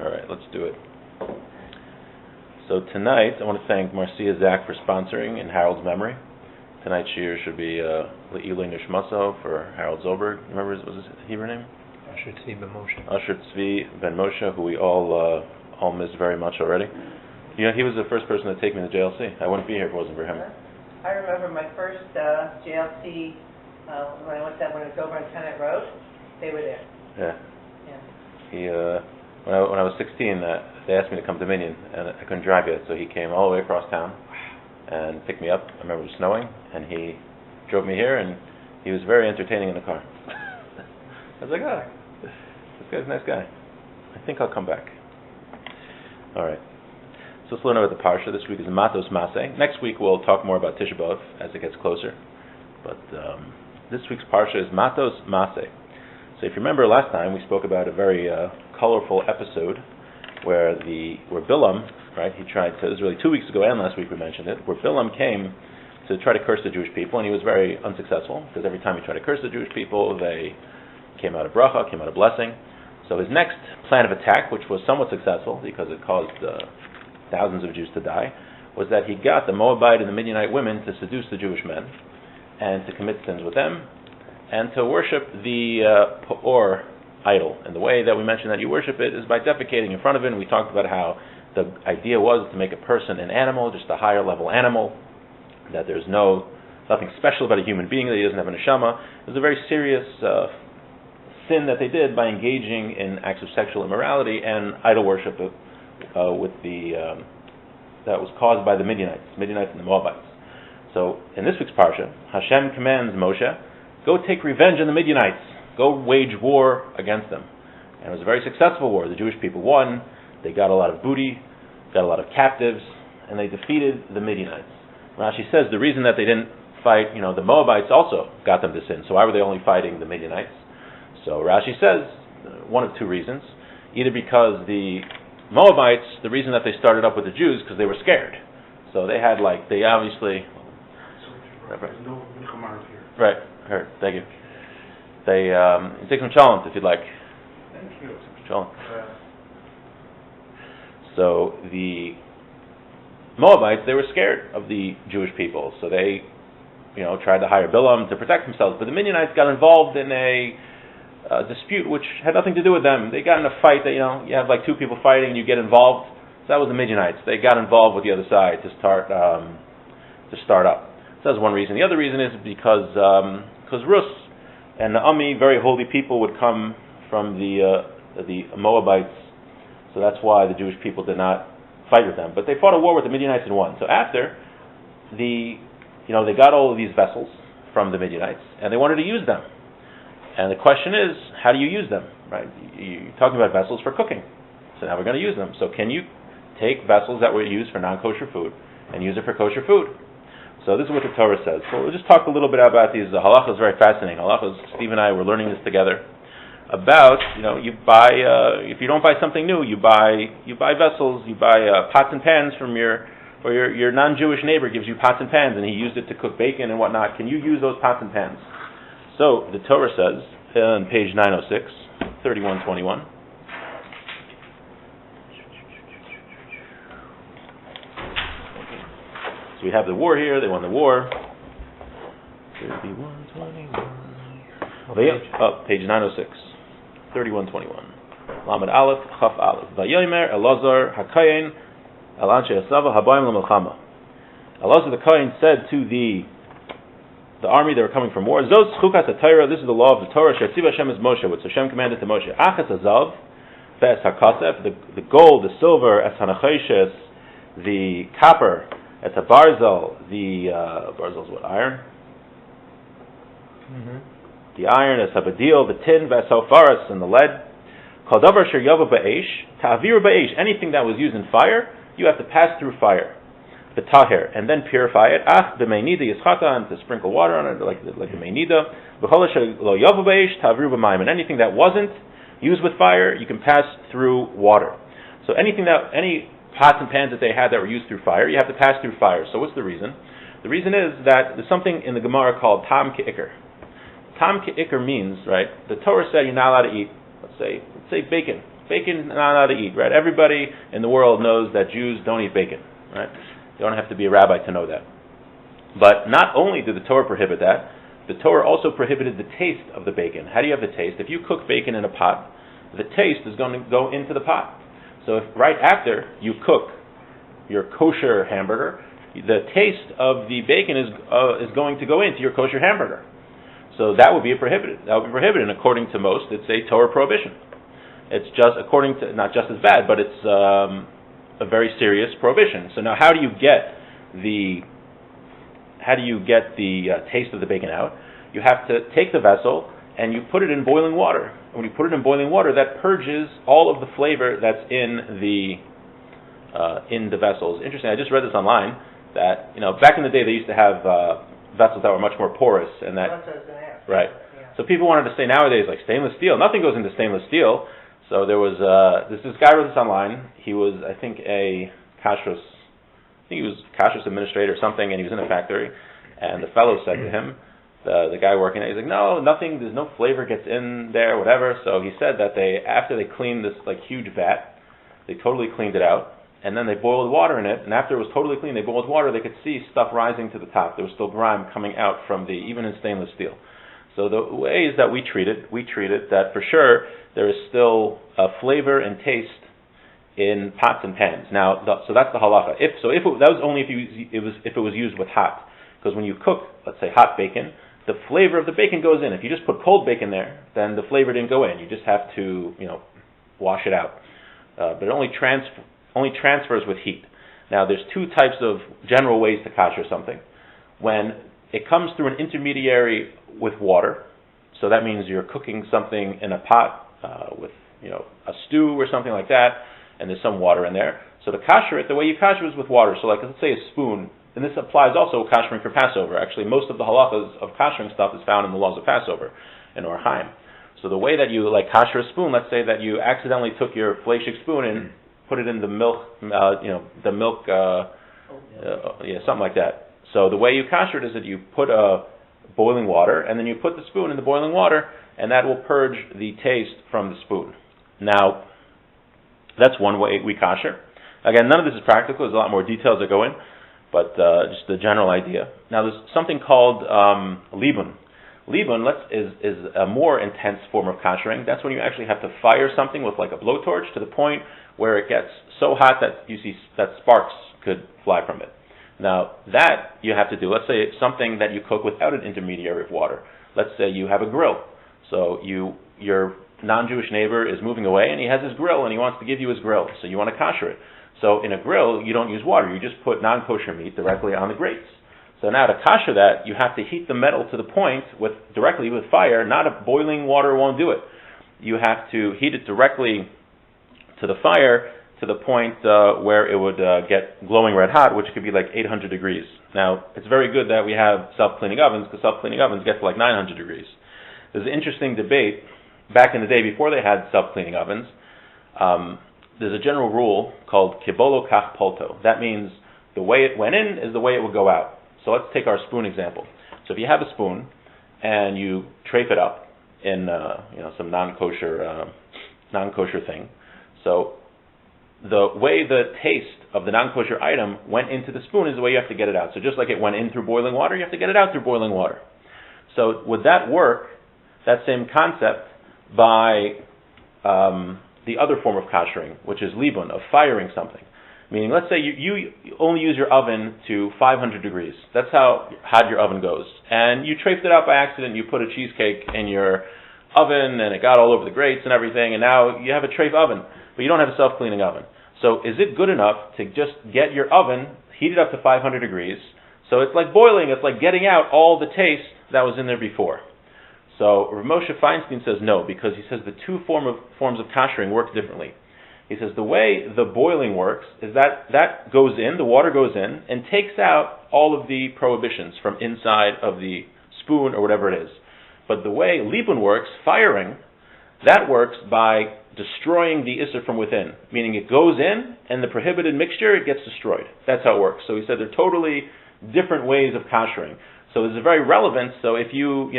All right, let's do it. So tonight, I want to thank Marceia, Zack for sponsoring in Harold's memory. Tonight's shir should be Le'ilui Nishmaso for Harold Zoberg. Remember what was his Hebrew name? Asher Tzvi Ben Moshe. Asher Tzvi Ben Moshe, who we all miss very much already. You know, he was the first person to take me to JLC. I wouldn't be here if it wasn't for him. I remember my first JLC when I went down when it was over on Tenet Road. They were there. Yeah. Yeah. He when I was 16, they asked me to come to Minion, and I couldn't drive yet, so he came all the way across town and picked me up. I remember it was snowing, and he drove me here, and he was very entertaining in the car. I was like, oh, this guy's a nice guy. I think I'll come back. All right. So let's learn about the parsha. This week is Matos Masei. Next week we'll talk more about Tisha B'Av as it gets closer. But this week's parsha is Matos Masei. So if you remember last time, we spoke about a very colorful episode where Bilam, right, he tried to, it was really 2 weeks ago and last week we mentioned it, where Bilam came to try to curse the Jewish people, and he was very unsuccessful, because every time he tried to curse the Jewish people, they came out of bracha, came out of blessing. So his next plan of attack, which was somewhat successful, because it caused thousands of Jews to die, was that he got the Moabite and the Midianite women to seduce the Jewish men, and to commit sins with them, and to worship the Peor idol. And the way that we mentioned that you worship it is by defecating in front of it, and we talked about how the idea was to make a person an animal, just a higher level animal, that there's nothing special about a human being, that he doesn't have a neshama. It was a very serious sin that they did by engaging in acts of sexual immorality and idol worship that was caused by the Midianites and the Moabites. So in this week's parsha, Hashem commands Moshe, go take revenge on the Midianites. Go wage war against them. And it was a very successful war. The Jewish people won. They got a lot of booty, got a lot of captives, and they defeated the Midianites. Rashi says the reason that they didn't fight, the Moabites also got them to sin. So why were they only fighting the Midianites? So Rashi says one of two reasons. Either because the Moabites, the reason that they started up with the Jews, because they were scared. So they had they obviously... There's no milchama here. Right, heard. Thank you. They take some chalent if you'd like. Thank you. Chalent. So the Moabites, they were scared of the Jewish people, so they, tried to hire Bilam to protect themselves. But the Midianites got involved in a dispute which had nothing to do with them. They got in a fight that you have two people fighting and you get involved. So that was the Midianites. They got involved with the other side to start up. So that's one reason. The other reason is because Rus and Naomi, very holy people, would come from the Moabites. So that's why the Jewish people did not fight with them. But they fought a war with the Midianites and won. So after they got all of these vessels from the Midianites and they wanted to use them. And the question is, how do you use them? Right? You're talking about vessels for cooking. So now we're going to use them. So can you take vessels that were used for non-kosher food and use it for kosher food? So this is what the Torah says. So we'll just talk a little bit about these halachas. Very fascinating halachas. Steve and I were learning this together. About you buy if you don't buy something new, you buy vessels, you buy pots and pans from your non-Jewish neighbor gives you pots and pans, and he used it to cook bacon and whatnot. Can you use those pots and pans? So the Torah says on page 906, 3121. So we have the war here. They won the war. 3121. Page 906, 3121. Lamed Aleph, Chaf Aleph. Vayomer Elazar Hakayin El Anshe Esava Habayim L'Melchama. Elazar the Kayin said to the army that were coming from war, Zos Chukas HaTorah, this is the law of the Torah, Shetziv Hashem is Moshe, which Hashem commanded to Moshe. Achas Azav, Ves HaKasef, the gold, the silver, Es HaNacheshes, the copper, Es HaBarzel, the Barzel is what, iron? Mm-hmm. The iron, Es HaBadil, the tin, Ves HaFaras, and the lead. Kol Davar Sher Yava Ba'esh, Ta'avir Ba'esh, anything that was used in fire, you have to pass through fire. B'tahir, and then purify it. Ach b'meinida yischata, and to sprinkle water on it, like the meinida. B'chol lo yavu b'eish ta'avru b'mayim, and anything that wasn't used with fire, you can pass through water. So any pots and pans that they had that were used through fire, you have to pass through fire. So what's the reason? The reason is that there's something in the Gemara called tam ke'ikr. Tam ke'ikr means, right, the Torah said you're not allowed to eat, let's say bacon, bacon not allowed to eat, right? Everybody in the world knows that Jews don't eat bacon, right? You don't have to be a rabbi to know that. But not only did the Torah prohibit that, the Torah also prohibited the taste of the bacon. How do you have the taste? If you cook bacon in a pot, the taste is going to go into the pot. So if right after you cook your kosher hamburger, the taste of the bacon is going to go into your kosher hamburger. So that would be prohibited. That would be prohibited, and according to most, it's a Torah prohibition. It's just according to, not just as bad, but it's a very serious prohibition. So now, how do you get the taste of the bacon out? You have to take the vessel and you put it in boiling water. And when you put it in boiling water, that purges all of the flavor that's in the vessels. Interesting. I just read this online that back in the day they used to have vessels that were much more porous, and that right. Yeah. So people wanted to say nowadays like stainless steel. Nothing goes into stainless steel. So there was this guy wrote this online. He was I think he was kashrus administrator or something, and he was in a factory. And the fellow said to him, the guy working there, he's like, no, nothing. There's no flavor gets in there, whatever. So he said that after they cleaned this like huge vat, they totally cleaned it out. And then they boiled water in it, and after it was totally clean, they boiled water, they could see stuff rising to the top. There was still grime coming out from even in stainless steel. So the ways that we treat it that for sure there is still a flavor and taste in pots and pans. Now, so that's the halacha. That was only if it was used with hot, because when you cook, let's say hot bacon, the flavor of the bacon goes in. If you just put cold bacon there, then the flavor didn't go in. You just have to wash it out. But it only transfers with heat. Now, there's two types of general ways to kasher something. When it comes through an intermediary with water, so that means you're cooking something in a pot with a stew or something like that, and there's some water in there. So to kasher it, the way you kasher is with water. So like, let's say a spoon, and this applies also kashering for Passover. Actually, most of the halachas of kashering stuff is found in the laws of Passover in Or Chaim. So the way that you kasher a spoon, let's say that you accidentally took your fleshik spoon and put it in the milk, something like that. So the way you kasher it is that you put boiling water, and then you put the spoon in the boiling water, and that will purge the taste from the spoon. Now, that's one way we kasher. Again, none of this is practical. There's a lot more details that go in, but just the general idea. Now, there's something called libun. Libun is a more intense form of kashering. That's when you actually have to fire something with like a blowtorch to the point where it gets so hot that you see that sparks could fly from it. Now, that you have to do. Let's say it's something that you cook without an intermediary of water. Let's say you have a grill. So your non-Jewish neighbor is moving away, and he has his grill, and he wants to give you his grill. So you want to kasher it. So in a grill, you don't use water. You just put non-kosher meat directly on the grates. So now to kasher that, you have to heat the metal to the point directly with fire. Not a boiling water won't do it. You have to heat it directly to the fire to the point where it would get glowing red hot, which could be like 800 degrees. Now, it's very good that we have self-cleaning ovens, because self-cleaning ovens get to like 900 degrees. There's an interesting debate. Back in the day, before they had self-cleaning ovens, there's a general rule called kibolo kach polto. That means the way it went in is the way it would go out. So let's take our spoon example. So if you have a spoon and you trafe it up in some non-kosher thing, so the way the taste of the non-kosher item went into the spoon is the way you have to get it out. So just like it went in through boiling water, you have to get it out through boiling water. So would that work, that same concept, by the other form of kashering, which is libun, of firing something? Meaning, let's say you only use your oven to 500 degrees. That's how hot your oven goes. And you traced it out by accident. You put a cheesecake in your oven, and it got all over the grates and everything, and now you have a trafe oven, but you don't have a self-cleaning oven. So is it good enough to just get your oven heated up to 500 degrees? So it's like boiling. It's like getting out all the taste that was in there before. So Rav Moshe Feinstein says no, because he says the two forms of kashering work differently. He says the way the boiling works is that goes in, the water goes in, and takes out all of the prohibitions from inside of the spoon or whatever it is. But the way libun works, firing, that works by destroying the issur from within. Meaning it goes in, and the prohibited mixture, it gets destroyed. That's how it works. So he said they're totally different ways of kashering. So there's a very relevance. So if you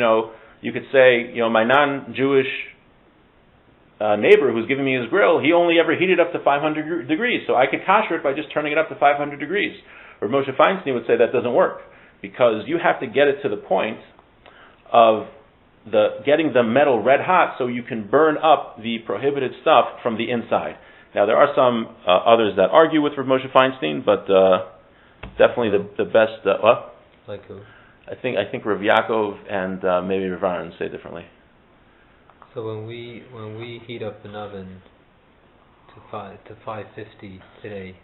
could say, my non-Jewish neighbor who's giving me his grill, he only ever heated up to 500 degrees, so I could kosher it by just turning it up to 500 degrees. Or Moshe Feinstein would say that doesn't work, because you have to get it to the point of getting the metal red hot so you can burn up the prohibited stuff from the inside. Now there are some others that argue with Rav Moshe Feinstein, but definitely the best. What? Like who? I think Rav Yaakov and maybe Rav Aaron say differently. So when we heat up an oven to 550 today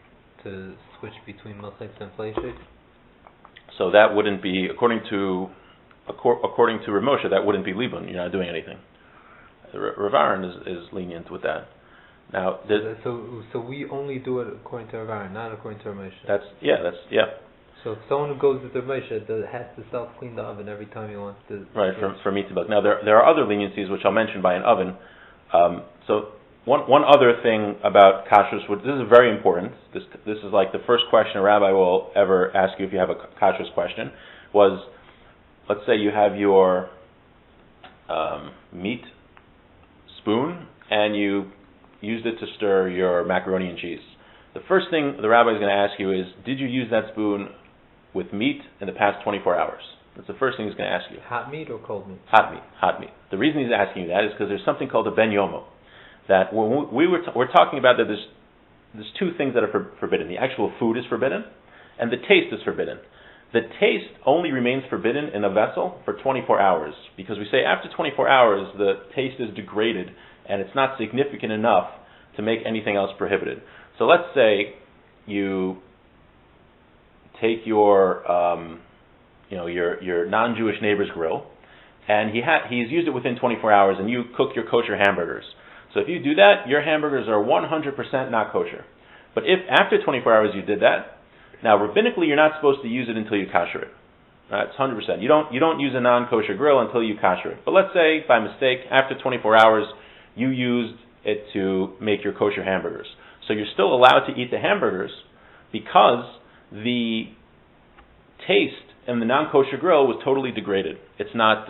to switch between Masei and Fleischig, so that wouldn't be according to Rav Moshe, that wouldn't be libun. You're not doing anything. Rav Aaron is lenient with that. Now, so we only do it according to Rav Aaron, not according to Rav Moshe. That's. So if someone who goes with Rav Moshe has to self-clean the oven every time he wants to. Right, for meat to bake. Now there are other leniencies which I'll mention by an oven. So one other thing about kashrus, which this is very important. This is like the first question a rabbi will ever ask you if you have a kashrus question. Was, let's say you have your meat spoon and you used it to stir your macaroni and cheese. The first thing the rabbi is going to ask you is, did you use that spoon with meat in the past 24 hours? That's the first thing he's going to ask you. Hot meat or cold meat? Hot meat. The reason he's asking you that is because there's something called a ben yomo. That when we're talking about that there's two things that are forbidden. The actual food is forbidden, and the taste is forbidden. The taste only remains forbidden in a vessel for 24 hours, because we say after 24 hours the taste is degraded and it's not significant enough to make anything else prohibited. So let's say you take your non-Jewish neighbor's grill, and he's used it within 24 hours, and you cook your kosher hamburgers. So if you do that, your hamburgers are 100% not kosher. But if after 24 hours you did that, now rabbinically you're not supposed to use it until you kosher it. It's 100%. You don't use a non-kosher grill until you kosher it. But let's say by mistake after 24 hours you used it to make your kosher hamburgers. So you're still allowed to eat the hamburgers because the taste in the non-kosher grill was totally degraded. It's not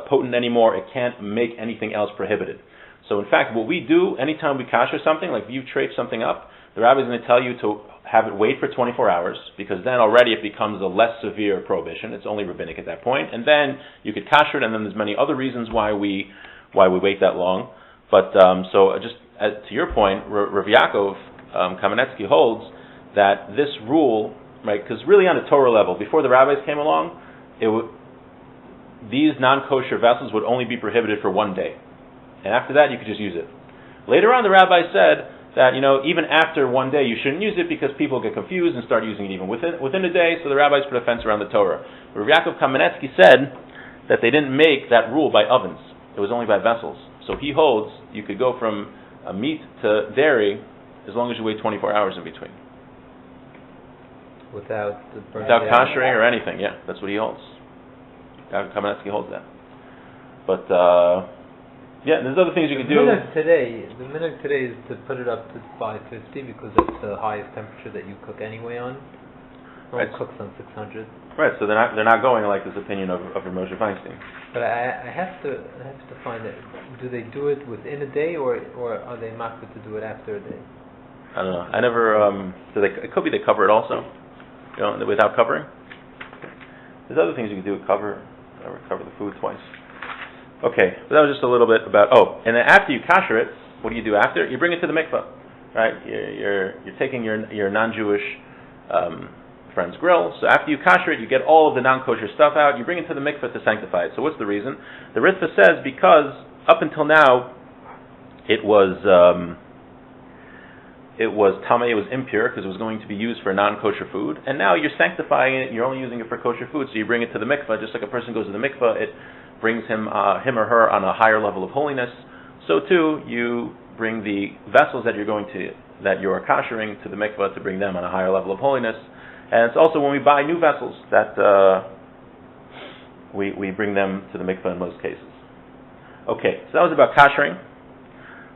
potent anymore. It can't make anything else prohibited. So in fact, what we do anytime we kosher something, like if you trace something up, the rabbi is going to tell you to have it wait for 24 hours, because then already it becomes a less severe prohibition. It's only rabbinic at that point, and then you could kosher it. And then there's many other reasons why we wait that long. But so just to your point, Rav Yaakov Kamenetsky holds that this rule, right? Because really on a Torah level, before the rabbis came along, these non-kosher vessels would only be prohibited for one day, and after that you could just use it. Later on, the rabbi said that even after one day you shouldn't use it because people get confused and start using it even within a day. So the rabbis put a fence around the Torah. Rav Yaakov Kamenetsky said that they didn't make that rule by ovens; it was only by vessels. So he holds you could go from meat to dairy as long as you wait 24 hours in between. Without koshering or anything, yeah, that's what he holds. Kamenetsky holds that. But there's other things you can do. The minute today is to put it up to 550 because that's the highest temperature that you cook anyway on. No one cooks on 600. Right, so they're not going like this opinion of Rav Moshe Feinstein. But I have to find it. Do they do it within a day or are they makbid to do it after a day? I don't know. I never. It could be they cover it also. Without covering. There's other things you can do. Cover the food twice. Okay, so that was just a little bit about. And then after you kosher it, what do you do after? You bring it to the mikvah, right? You're taking your non-Jewish friend's grill. So after you kosher it, you get all of the non-kosher stuff out. You bring it to the mikvah to sanctify it. So what's the reason? The Ritva says because up until now, it was tamei, it was impure because it was going to be used for non-kosher food, and now you're sanctifying it. You're only using it for kosher food, so you bring it to the mikvah. Just like a person goes to the mikvah, it brings him or her on a higher level of holiness. So too, you bring the vessels that you are koshering to the mikvah to bring them on a higher level of holiness. And it's also when we buy new vessels that we bring them to the mikvah in most cases. Okay, so that was about koshering.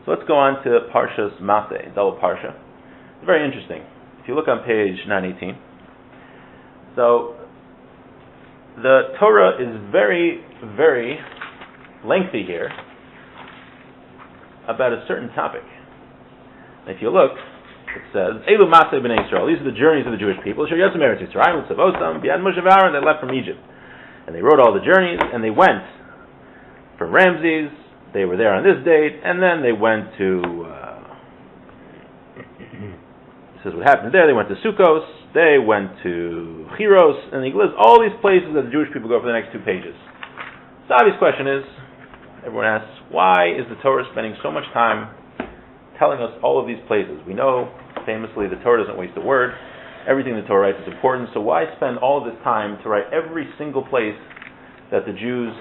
So let's go on to Parshas Masei, double Parsha. It's very interesting. If you look on page 918, so the Torah is very, very lengthy here, about a certain topic. And if you look, it says, Elu Masei b'nei Yisrael. These are the journeys of the Jewish people. They left from Egypt. And they wrote all the journeys, and they went from Ramses. They were there on this date, and then they went to, it says what happened there. They went to Sukkos, they went to Chiros, and he lists all these places that the Jewish people go for the next 2 pages. The obvious question is, everyone asks, why is the Torah spending so much time telling us all of these places? We know, famously, the Torah doesn't waste a word. Everything the Torah writes is important, so why spend all of this time to write every single place that the Jews,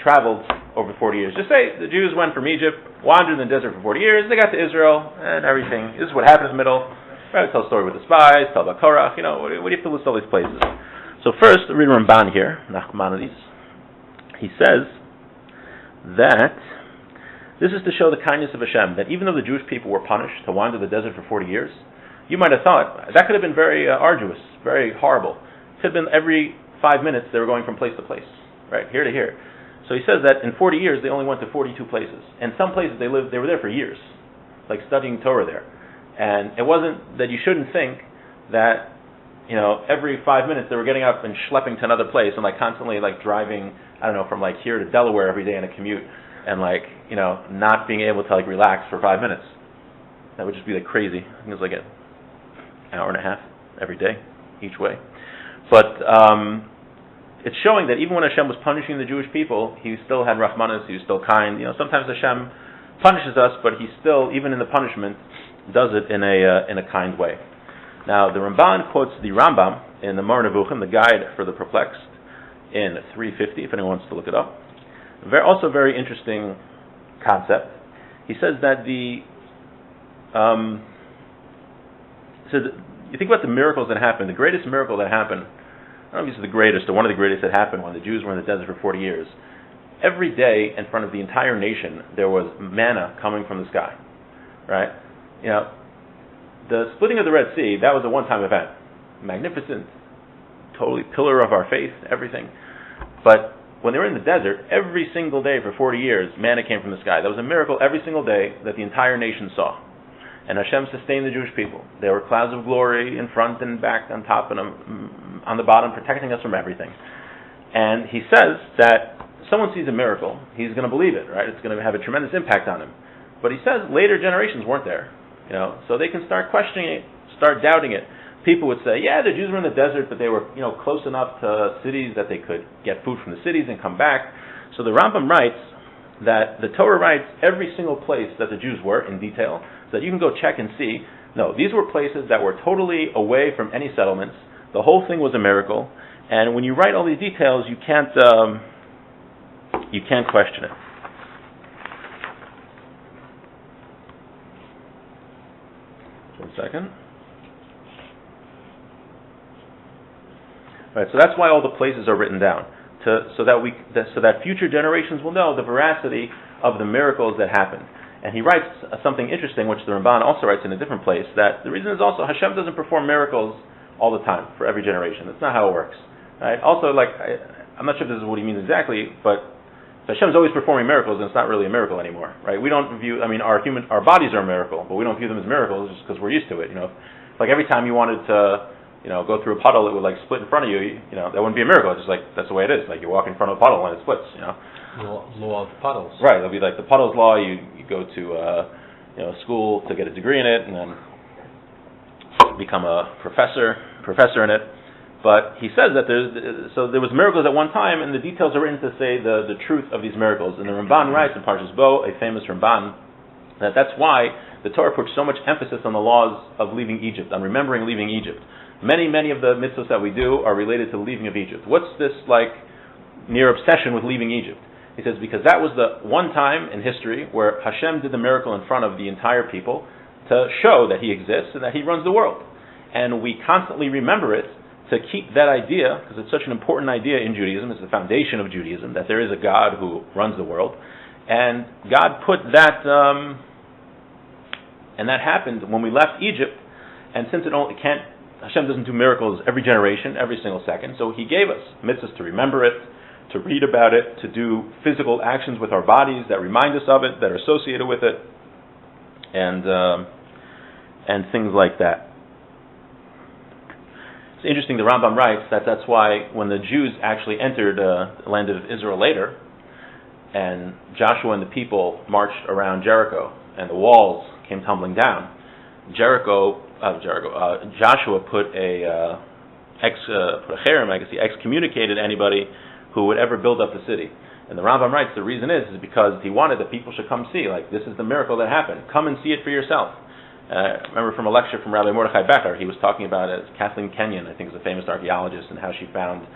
traveled over 40 years? Just say the Jews went from Egypt, wandered in the desert for 40 years, they got to Israel, and everything. This is what happened in the middle. Right, tell a story with the spies, tell about Korach, what do you have to list all these places? So first, read Ramban here, Nachmanides. He says that this is to show the kindness of Hashem, that even though the Jewish people were punished to wander the desert for 40 years, you might have thought, that could have been very arduous, very horrible. It could have been every 5 minutes they were going from place to place, right, here to here. So he says that in 40 years they only went to 42 places. And some places they were there for years, like studying Torah there. And it wasn't that you shouldn't think that, every 5 minutes they were getting up and schlepping to another place and constantly driving, from here to Delaware every day in a commute and not being able to relax for 5 minutes. That would just be crazy. I think it was an hour and a half every day, each way. But it's showing that even when Hashem was punishing the Jewish people, He still had Rahmanas, He was still kind. Sometimes Hashem punishes us, but He still, even in the punishment, does it in a kind way. Now, the Ramban quotes the Rambam in the Moreh Nevuchim, the Guide for the Perplexed, in 350, if anyone wants to look it up. Also very interesting concept. He says that you think about the miracles that happened. The greatest miracle that happened, I don't know if it's the greatest or one of the greatest that happened when the Jews were in the desert for 40 years. Every day in front of the entire nation there was manna coming from the sky. Right? The splitting of the Red Sea, that was a one-time event. Magnificent, totally pillar of our faith, everything. But when they were in the desert, every single day for 40 years, manna came from the sky. That was a miracle every single day that the entire nation saw. And Hashem sustained the Jewish people. There were clouds of glory in front and back, on top and on the bottom, protecting us from everything. And he says that someone sees a miracle, he's going to believe it, right? It's going to have a tremendous impact on him. But he says later generations weren't there, so they can start questioning it, start doubting it. People would say, yeah, the Jews were in the desert, but they were, close enough to cities that they could get food from the cities and come back. So the Rambam writes that the Torah writes every single place that the Jews were in detail, so that you can go check and see. No, these were places that were totally away from any settlements. The whole thing was a miracle, and when you write all these details, you can't question it. One second. Right, so that's why all the places are written down, so that future generations will know the veracity of the miracles that happened. And he writes something interesting, which the Ramban also writes in a different place, that the reason is also Hashem doesn't perform miracles all the time for every generation. That's not how it works. Right? Also, I'm not sure if this is what he means exactly, but Hashem's always performing miracles, and it's not really a miracle anymore, right? We don't view, our bodies are a miracle, but we don't view them as miracles just because we're used to it. Every time you wanted to, go through a puddle, it would split in front of you. That wouldn't be a miracle. It's just that's the way it is. You walk in front of a puddle and it splits. Law of puddles. Right. It'll be the puddles law. You go to school to get a degree in it, and then become a professor in it. But he says that there was miracles at one time, and the details are written to say the truth of these miracles. And the Ramban writes in Parshas Bo, a famous Ramban, that's why the Torah puts so much emphasis on the laws of leaving Egypt, on remembering leaving Egypt. Many of the mitzvahs that we do are related to the leaving of Egypt. What's this near obsession with leaving Egypt? He says because that was the one time in history where Hashem did the miracle in front of the entire people to show that He exists and that He runs the world. And we constantly remember it to keep that idea, because it's such an important idea in Judaism, it's the foundation of Judaism, that there is a God who runs the world. And God put that, and that happened when we left Egypt, and since Hashem doesn't do miracles every generation, every single second, so He gave us mitzvahs to remember it, to read about it, to do physical actions with our bodies that remind us of it, that are associated with it, and things like that. It's interesting, the Rambam writes that that's why when the Jews actually entered the land of Israel later, and Joshua and the people marched around Jericho, and the walls came tumbling down, Joshua put a cherem, I guess he excommunicated anybody who would ever build up the city. And the Rambam writes the reason is because he wanted that people should come see, like, this is the miracle that happened. Come and see it for yourself. I remember from a lecture from Rabbi Mordechai Becher, he was talking about it. Kathleen Kenyon, I think, is a famous archaeologist, and how she found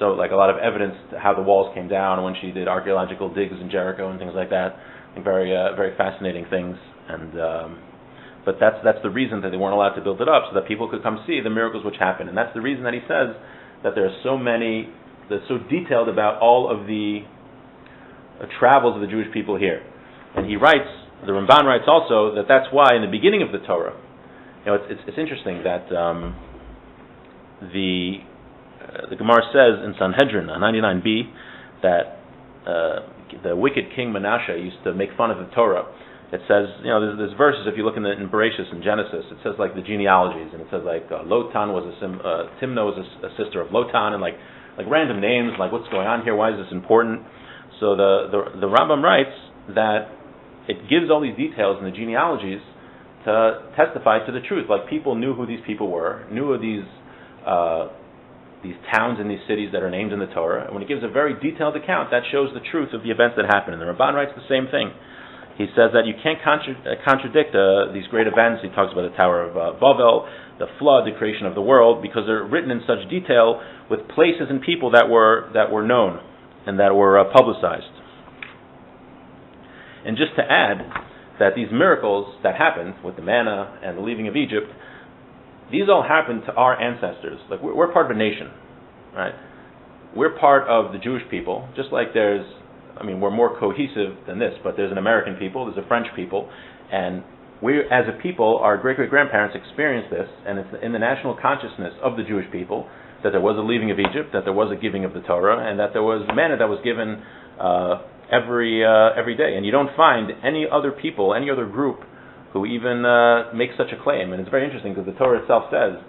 a lot of evidence to how the walls came down when she did archaeological digs in Jericho and things like that. I think very fascinating things. And but that's the reason that they weren't allowed to build it up, so that people could come see the miracles which happened. And that's the reason that he says that there are so many, that's so detailed about all of the travels of the Jewish people here. And he writes, the Ramban writes also, that that's why in the beginning of the Torah, it's interesting that the Gemara says in Sanhedrin 99b that the wicked king Manasseh used to make fun of the Torah. It says, there's verses, if you look in Bereshis and Genesis, it says like the genealogies, and it says like Lotan was Timnah was a sister of Lotan, and like random names, like what's going on here, why is this important? So the Rambam writes that it gives all these details in the genealogies to testify to the truth. Like people knew who these people were, knew of these towns and these cities that are named in the Torah. And when it gives a very detailed account, that shows the truth of the events that happened. And the Ramban writes the same thing. He says that you can't contradict these great events. He talks about the Tower of Babel, the flood, the creation of the world, because they're written in such detail with places and people that were known and that were publicized. And just to add that these miracles that happened with the manna and the leaving of Egypt, these all happened to our ancestors. Like we're part of a nation, right? We're part of the Jewish people, just like we're more cohesive than this, but there's an American people, there's a French people, and we, as a people, our great-great-grandparents experienced this, and it's in the national consciousness of the Jewish people that there was a leaving of Egypt, that there was a giving of the Torah, and that there was manna that was given every day. And you don't find any other people, any other group who even make such a claim. And it's very interesting because the Torah itself says,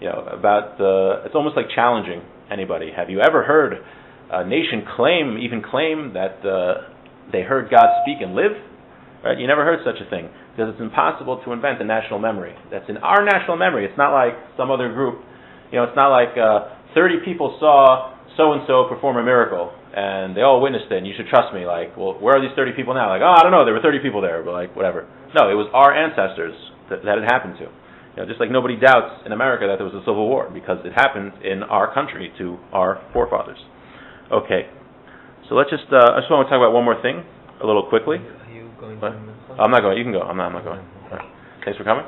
it's almost like challenging anybody. Have you ever heard a nation claim that they heard God speak and live? Right? You never heard such a thing, because it's impossible to invent a national memory. That's in our national memory. It's not like some other group. It's not like 30 people saw so-and-so perform a miracle, and they all witnessed it, and you should trust me. Like, well, where are these 30 people now? Like, I don't know, there were 30 people there, but like, whatever. No, it was our ancestors that it happened to. Just like nobody doubts in America that there was a civil war, because it happened in our country to our forefathers. Okay, so let's just, I just want to talk about one more thing, a little quickly. Are you going what? to I'm not going, you can go, I'm not going. Right. Thanks for coming.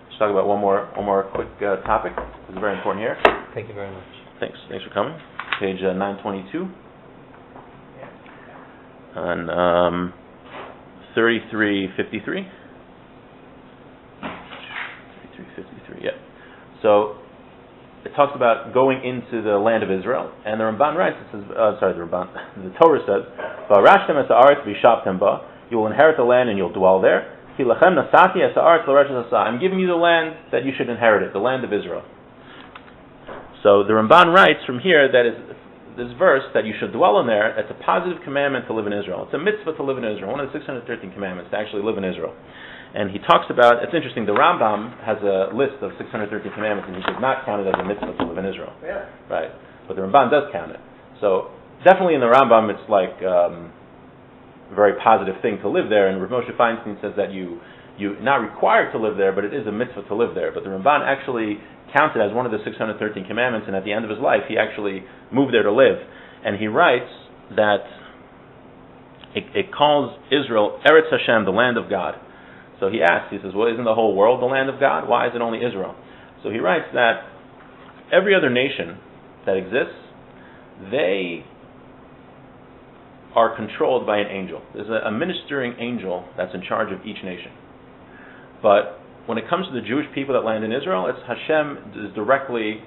Let's talk about one more quick topic. This is very important here. Thank you very much. Thanks for coming. Page 922. On 3353. 3353, yeah. So it talks about going into the land of Israel, and the Ramban writes, it says, the Torah says, "V'arashtem es haaretz v'yishavtem ba," you will inherit the land and you'll dwell there. "Ki lachem nasati es haaretz l'reshes hasa," I'm giving you the land that you should inherit it, the land of Israel. So the Ramban writes from here that is this verse that you should dwell in there. It's a positive commandment to live in Israel. It's a mitzvah to live in Israel. One of the 613 commandments to actually live in Israel. And he talks about, it's interesting, the Rambam has a list of 613 commandments, and he does not count it as a mitzvah to live in Israel. Really? Right. But the Ramban does count it. So definitely in the Rambam it's like a very positive thing to live there, and Rav Moshe Feinstein says that you're not required to live there, but it is a mitzvah to live there. But the Ramban actually counted as one of the 613 commandments, and at the end of his life he actually moved there to live. And he writes that it calls Israel Eretz Hashem, the land of God. So he asks, he says, well, isn't the whole world the land of God? Why is it only Israel? So he writes that every other nation that exists, they are controlled by an angel. There's a ministering angel that's in charge of each nation. But when it comes to the Jewish people that land in Israel, it's Hashem is directly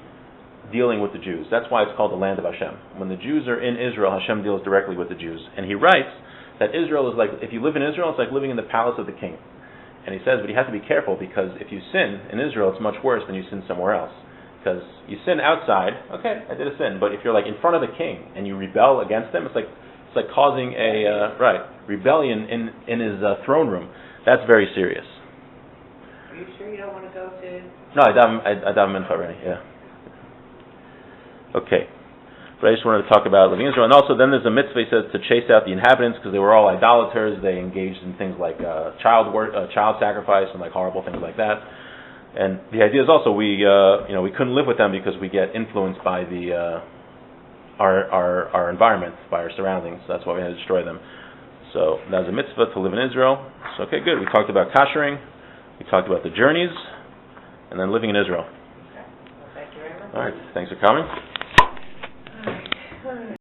dealing with the Jews. That's why it's called the land of Hashem. When the Jews are in Israel, Hashem deals directly with the Jews. And he writes that Israel is like, if you live in Israel, it's like living in the palace of the king. And he says, but you have to be careful, because if you sin in Israel, it's much worse than you sin somewhere else. Because you sin outside, okay, I did a sin, but if you're like in front of the king and you rebel against him, it's like causing a rebellion in his throne room. That's very serious. Are you sure you don't want to go to? No, I daven mincha already. Yeah. Okay. But I just wanted to talk about living in Israel, and also then there's a mitzvah, he says, to chase out the inhabitants, because they were all idolaters. They engaged in things like child sacrifice and like horrible things like that. And the idea is also we couldn't live with them because we get influenced by our environment, by our surroundings. So that's why we had to destroy them. So that was a mitzvah to live in Israel. So okay, good. We talked about kashering, we talked about the journeys, and then living in Israel. Okay. Well, thank you very much. All right. Thanks for coming.